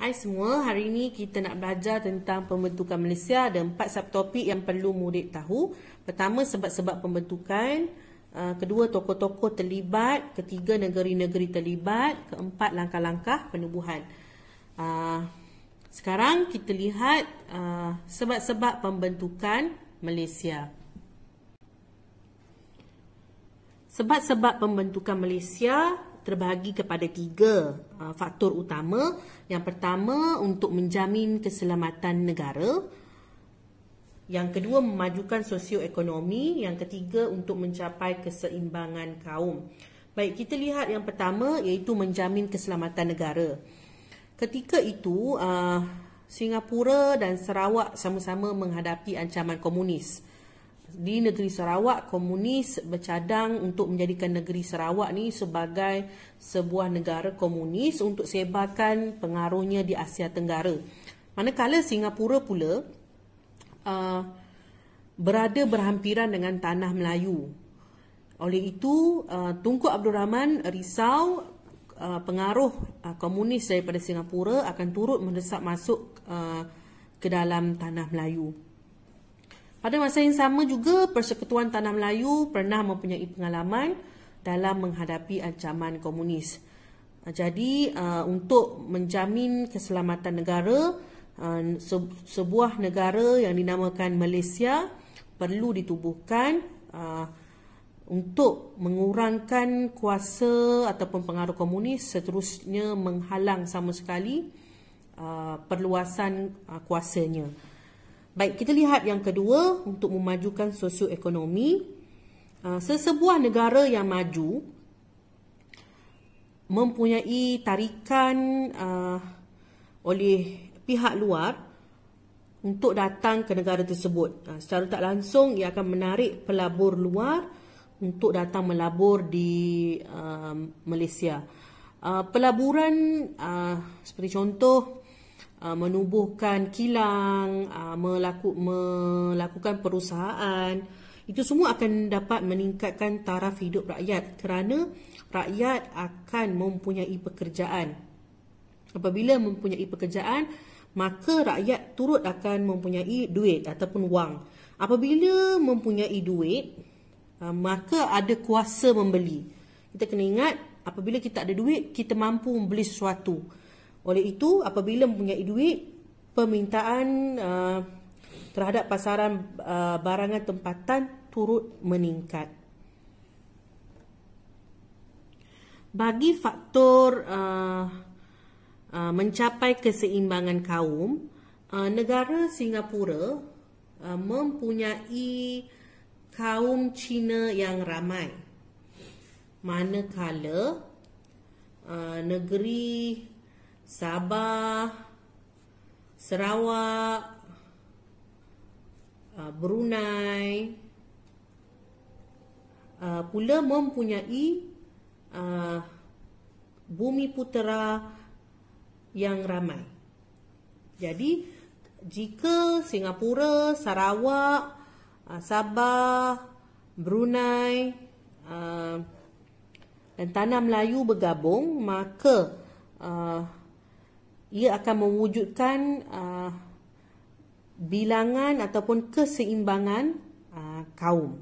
Hai semua, hari ini kita nak belajar tentang pembentukan Malaysia. Ada 4 subtopik yang perlu murid tahu. Pertama, sebab-sebab pembentukan. Kedua, tokoh-tokoh terlibat. Ketiga, negeri-negeri terlibat. Keempat, langkah-langkah penubuhan. Sekarang kita lihat sebab-sebab pembentukan Malaysia. Sebab-sebab pembentukan Malaysia terbahagi kepada 3 faktor utama. Yang pertama, untuk menjamin keselamatan negara. Yang kedua, memajukan sosioekonomi. Yang ketiga, untuk mencapai keseimbangan kaum. Baik, kita lihat yang pertama, iaitu menjamin keselamatan negara. Ketika itu, Singapura dan Sarawak sama-sama menghadapi ancaman komunis. Di negeri Sarawak, komunis bercadang untuk menjadikan negeri Sarawak ni sebagai sebuah negara komunis untuk sebarkan pengaruhnya di Asia Tenggara. Manakala Singapura pula berada berhampiran dengan tanah Melayu. Oleh itu, Tunku Abdul Rahman risau pengaruh komunis daripada Singapura akan turut mendesak masuk ke dalam tanah Melayu. Pada masa yang sama juga, Persekutuan Tanah Melayu pernah mempunyai pengalaman dalam menghadapi ancaman komunis. Jadi, untuk menjamin keselamatan negara, sebuah negara yang dinamakan Malaysia perlu ditubuhkan untuk mengurangkan kuasa ataupun pengaruh komunis, seterusnya menghalang sama sekali perluasan kuasanya. Baik, kita lihat yang kedua, untuk memajukan sosioekonomi. Sesebuah negara yang maju mempunyai tarikan oleh pihak luar untuk datang ke negara tersebut. Secara tak langsung, ia akan menarik pelabur luar untuk datang melabur di Malaysia. Pelaburan seperti contoh, menubuhkan kilang, melakukan perusahaan, itu semua akan dapat meningkatkan taraf hidup rakyat kerana rakyat akan mempunyai pekerjaan. Apabila mempunyai pekerjaan, maka rakyat turut akan mempunyai duit ataupun wang. Apabila mempunyai duit, maka ada kuasa membeli. Kita kena ingat, apabila kita ada duit, kita mampu membeli sesuatu. Oleh itu, apabila mempunyai duit, permintaan terhadap pasaran barangan tempatan turut meningkat. Bagi faktor mencapai keseimbangan kaum, negara Singapura mempunyai kaum Cina yang ramai. Manakala negeri Sabah, Sarawak, Brunei pula mempunyai bumi putera yang ramai. Jadi, jika Singapura, Sarawak, Sabah, Brunei dan Tanah Melayu bergabung, maka ia akan mewujudkan bilangan ataupun keseimbangan kaum.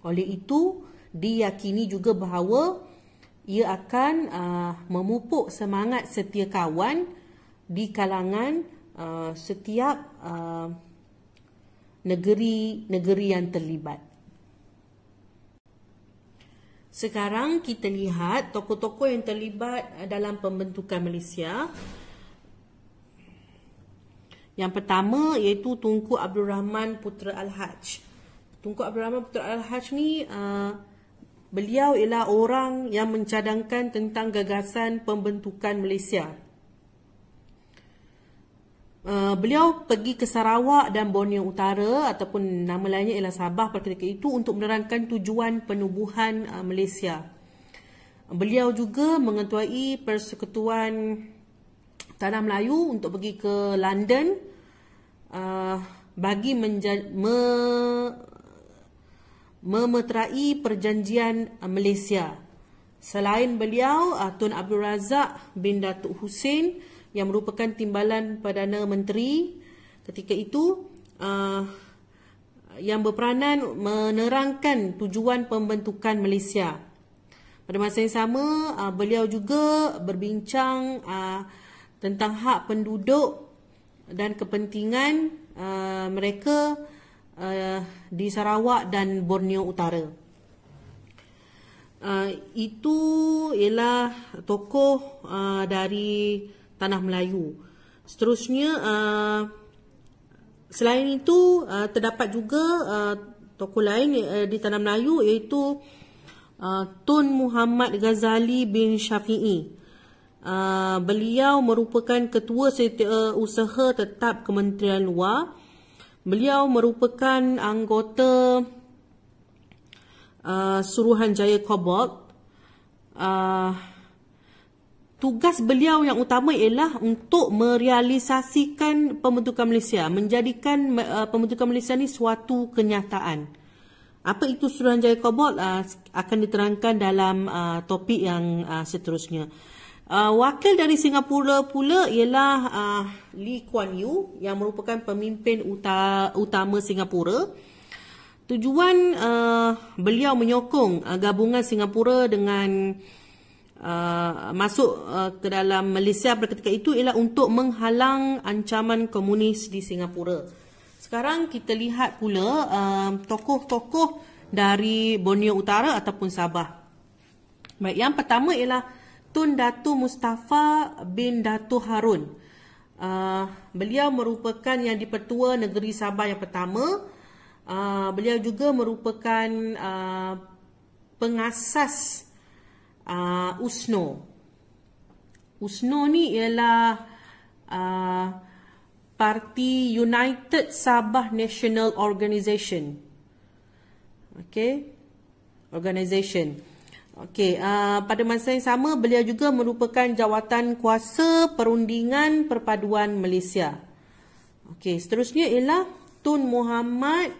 Oleh itu, diyakini juga bahawa ia akan memupuk semangat setia kawan di kalangan setiap negeri-negeri yang terlibat. Sekarang kita lihat tokoh-tokoh yang terlibat dalam pembentukan Malaysia. Yang pertama iaitu Tunku Abdul Rahman Putra Al-Haj. Tunku Abdul Rahman Putra Al-Haj ni beliau ialah orang yang mencadangkan tentang gagasan pembentukan Malaysia. Beliau pergi ke Sarawak dan Borneo Utara ataupun nama lainnya ialah Sabah pada ketika itu untuk menerangkan tujuan penubuhan Malaysia. Beliau juga mengetuai Persekutuan Tanah Melayu untuk pergi ke London bagi memeterai perjanjian Malaysia. Selain beliau, Tun Abdul Razak bin Datuk Hussein yang merupakan timbalan Perdana Menteri ketika itu, yang berperanan menerangkan tujuan pembentukan Malaysia. Pada masa yang sama, beliau juga berbincang tentang hak penduduk dan kepentingan mereka di Sarawak dan Borneo Utara. Itu ialah tokoh dari Tanah Melayu. Seterusnya, selain itu terdapat juga tokoh lain di Tanah Melayu, iaitu Tun Muhammad Ghazali bin Syafi'i. Beliau merupakan Ketua Setiausaha Tetap Kementerian Luar. Beliau merupakan anggota Suruhanjaya Cobalt. Tugas beliau yang utama ialah untuk merealisasikan pembentukan Malaysia, menjadikan pembentukan Malaysia ni suatu kenyataan. Apa itu Suruhanjaya Cobalt akan diterangkan dalam topik yang seterusnya. Wakil dari Singapura pula ialah Lee Kuan Yew, yang merupakan pemimpin utama Singapura. Tujuan beliau menyokong gabungan Singapura dengan masuk ke dalam Malaysia pada ketika itu ialah untuk menghalang ancaman komunis di Singapura. Sekarang kita lihat pula tokoh-tokoh dari Borneo Utara ataupun Sabah. Baik, yang pertama ialah Tun Datu Mustafa bin Datu Harun. Beliau merupakan yang di-Pertua Negeri Sabah yang pertama. Beliau juga merupakan pengasas USNO. USNO ni ialah Parti United Sabah National Organisation. Organisation. Pada masa yang sama, beliau juga merupakan jawatan kuasa Perundingan Perpaduan Malaysia. Seterusnya ialah Tun Muhammad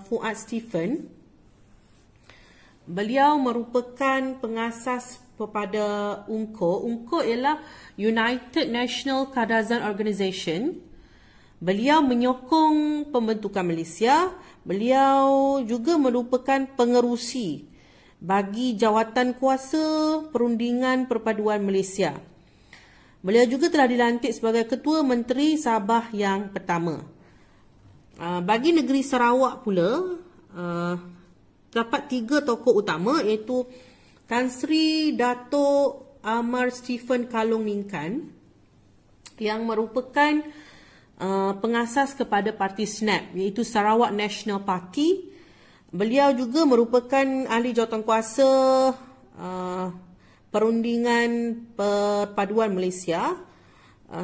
Fuad Stephen. Beliau merupakan pengasas kepada UNCO. UNCO ialah United National Kadazan Organisation. Beliau menyokong pembentukan Malaysia. Beliau juga merupakan pengerusi bagi jawatan kuasa Perundingan Perpaduan Malaysia. Beliau juga telah dilantik sebagai Ketua Menteri Sabah yang pertama. Bagi negeri Sarawak pula, terdapat 3 tokoh utama, iaitu Tan Sri Dato' Amar Stephen Kalong Ningkan, yang merupakan pengasas kepada parti SNAP, iaitu Sarawak National Party. Beliau juga merupakan ahli jawatankuasa Perundingan Perpaduan Malaysia.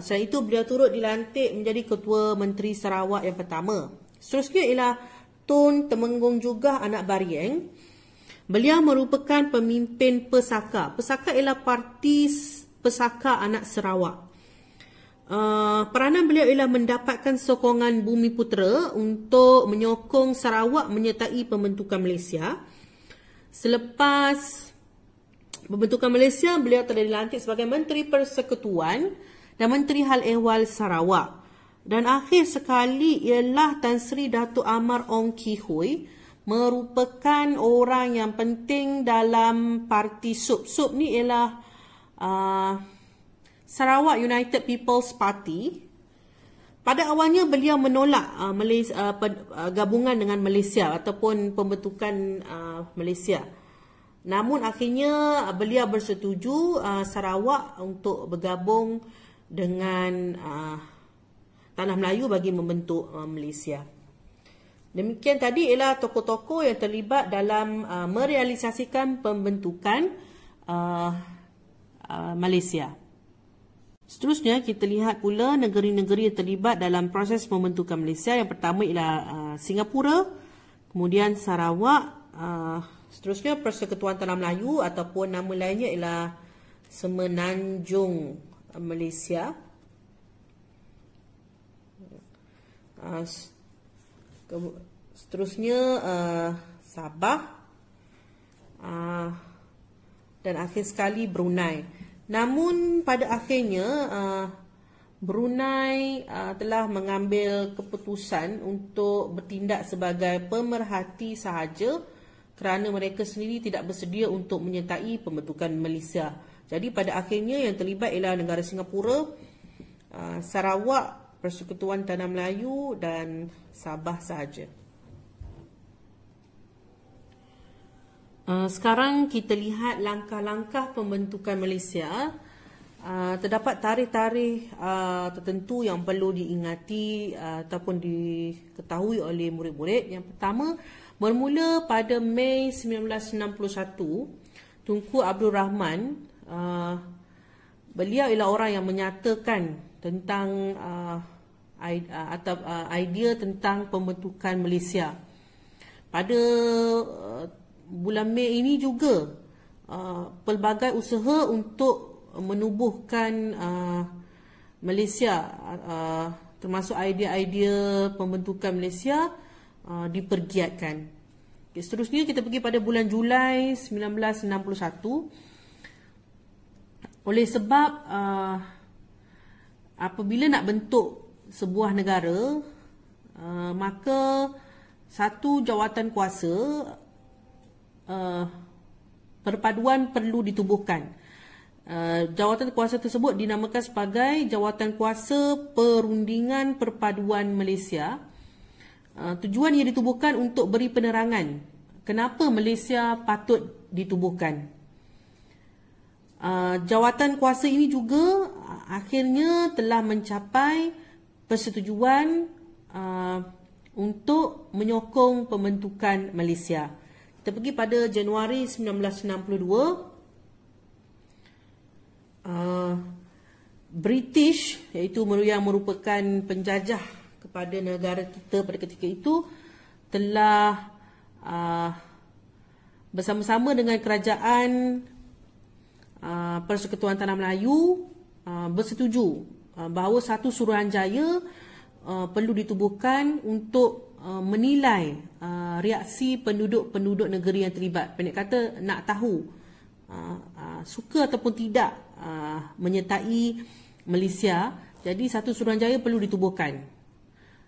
Selain itu, beliau turut dilantik menjadi Ketua Menteri Sarawak yang pertama. Seterusnya ialah Tun Temenggung Jugah Anak Barieng. Beliau merupakan pemimpin Pesaka. Pesaka ialah Parti Pesaka Anak Sarawak. Peranan beliau ialah mendapatkan sokongan Bumi Putera untuk menyokong Sarawak menyertai pembentukan Malaysia. Selepas pembentukan Malaysia, beliau telah dilantik sebagai Menteri Persekutuan dan Menteri Hal Ehwal Sarawak. Dan akhir sekali ialah Tan Sri Dato' Amar Ong Ki Hui, merupakan orang yang penting dalam parti SUP. SUP ni ialah Sarawak United People's Party. Pada awalnya beliau menolak gabungan dengan Malaysia ataupun pembentukan Malaysia. Namun akhirnya beliau bersetuju Sarawak untuk bergabung dengan Tanah Melayu bagi membentuk Malaysia. Demikian tadi ialah tokoh-tokoh yang terlibat dalam merealisasikan pembentukan Malaysia. Seterusnya kita lihat pula negeri-negeri yang terlibat dalam proses pembentukan Malaysia. Yang pertama ialah Singapura, kemudian Sarawak, seterusnya Persekutuan Tanah Melayu ataupun nama lainnya ialah Semenanjung Malaysia. Seterusnya Sabah, dan akhir sekali Brunei. Namun pada akhirnya Brunei telah mengambil keputusan untuk bertindak sebagai pemerhati sahaja kerana mereka sendiri tidak bersedia untuk menyertai pembentukan Malaysia. Jadi pada akhirnya yang terlibat ialah negara Singapura, Sarawak, Persekutuan Tanah Melayu dan Sabah sahaja. Sekarang kita lihat langkah-langkah pembentukan Malaysia. Terdapat tarikh-tarikh tertentu yang perlu diingati ataupun diketahui oleh murid-murid. Yang pertama, bermula pada Mei 1961, Tunku Abdul Rahman, beliau ialah orang yang menyatakan tentang idea tentang pembentukan Malaysia. Pada bulan Mei ini juga pelbagai usaha untuk menubuhkan Malaysia, termasuk idea-idea pembentukan Malaysia dipergiatkan. Okay, seterusnya kita pergi pada bulan Julai 1961. Oleh sebab apabila nak bentuk sebuah negara, maka satu jawatan kuasa perpaduan perlu ditubuhkan. Jawatan kuasa tersebut dinamakan sebagai Jawatan Kuasa Perundingan Perpaduan Malaysia. Tujuan ia ditubuhkan untuk beri penerangan kenapa Malaysia patut ditubuhkan. Jawatan kuasa ini juga akhirnya telah mencapai persetujuan untuk menyokong pembentukan Malaysia. Kita pergi pada Januari 1962. British, iaitu yang merupakan penjajah kepada negara kita pada ketika itu, telah bersama-sama dengan kerajaan Persekutuan Tanah Melayu bersetuju bahawa satu Suruhanjaya perlu ditubuhkan untuk menilai reaksi penduduk-penduduk negeri yang terlibat. Pendek kata, nak tahu suka ataupun tidak menyertai Malaysia. Jadi satu Suruhanjaya perlu ditubuhkan.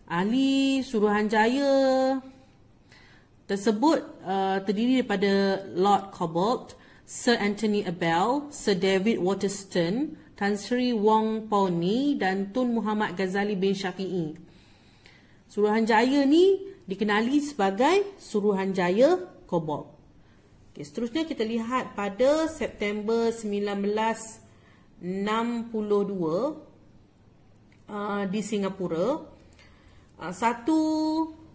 Ahli Suruhanjaya tersebut terdiri daripada Lord Cobbold, Sir Anthony Abell, Sir David Waterston, Tan Sri Wong Pauni dan Tun Muhammad Ghazali bin Syafi'i. Suruhanjaya ni dikenali sebagai Suruhanjaya Cobbold. Okay, seterusnya kita lihat pada September 1962 di Singapura, satu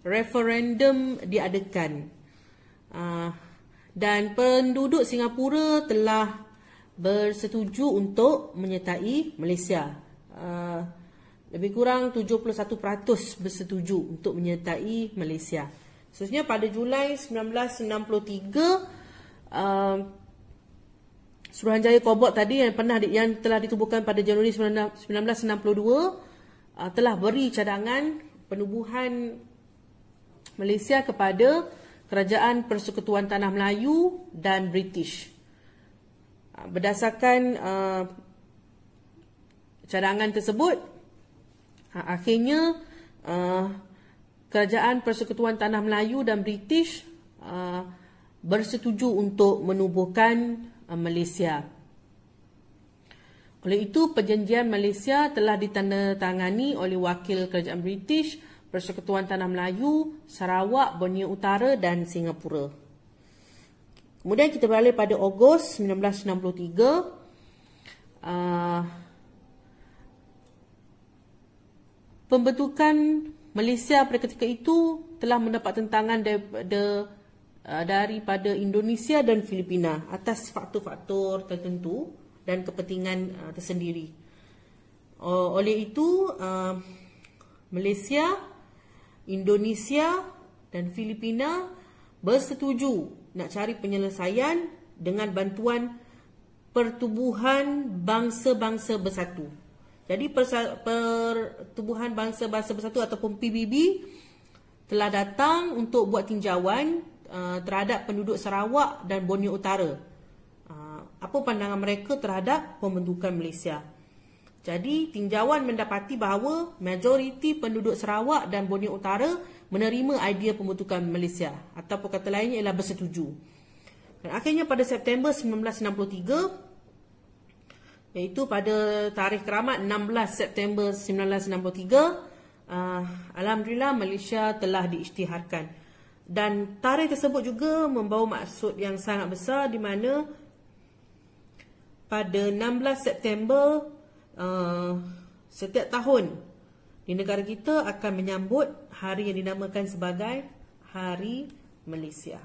referendum diadakan dan penduduk Singapura telah bersetuju untuk menyertai Malaysia. Lebih kurang 71% bersetuju untuk menyertai Malaysia. Seterusnya pada Julai 1963, Suruhanjaya Cobbold tadi yang telah ditubuhkan pada Januari 1962 telah beri cadangan penubuhan Malaysia kepada Kerajaan Persekutuan Tanah Melayu dan British. Berdasarkan cadangan tersebut, akhirnya Kerajaan Persekutuan Tanah Melayu dan British bersetuju untuk menubuhkan Malaysia. Oleh itu, perjanjian Malaysia telah ditandatangani oleh wakil kerajaan British, Persekutuan Tanah Melayu, Sarawak, Borneo Utara dan Singapura. Kemudian kita beralih pada Ogos 1963. Pembentukan Malaysia pada ketika itu telah mendapat tentangan daripada Indonesia dan Filipina atas faktor-faktor tertentu dan kepentingan tersendiri. Oleh itu, Malaysia, Indonesia dan Filipina bersetuju nak cari penyelesaian dengan bantuan Pertubuhan Bangsa-Bangsa Bersatu. Jadi Pertubuhan Bangsa-Bangsa Bersatu ataupun PBB telah datang untuk buat tinjauan terhadap penduduk Sarawak dan Borneo Utara apa pandangan mereka terhadap pembentukan Malaysia. Jadi, tinjauan mendapati bahawa majoriti penduduk Sarawak dan Borneo Utara menerima idea pembentukan Malaysia, atau kata lainnya ialah bersetuju. Dan akhirnya pada September 1963, iaitu pada tarikh keramat 16 September 1963, alhamdulillah Malaysia telah diisytiharkan. Dan tarikh tersebut juga membawa maksud yang sangat besar, di mana pada 16 September setiap tahun di negara kita akan menyambut hari yang dinamakan sebagai Hari Malaysia.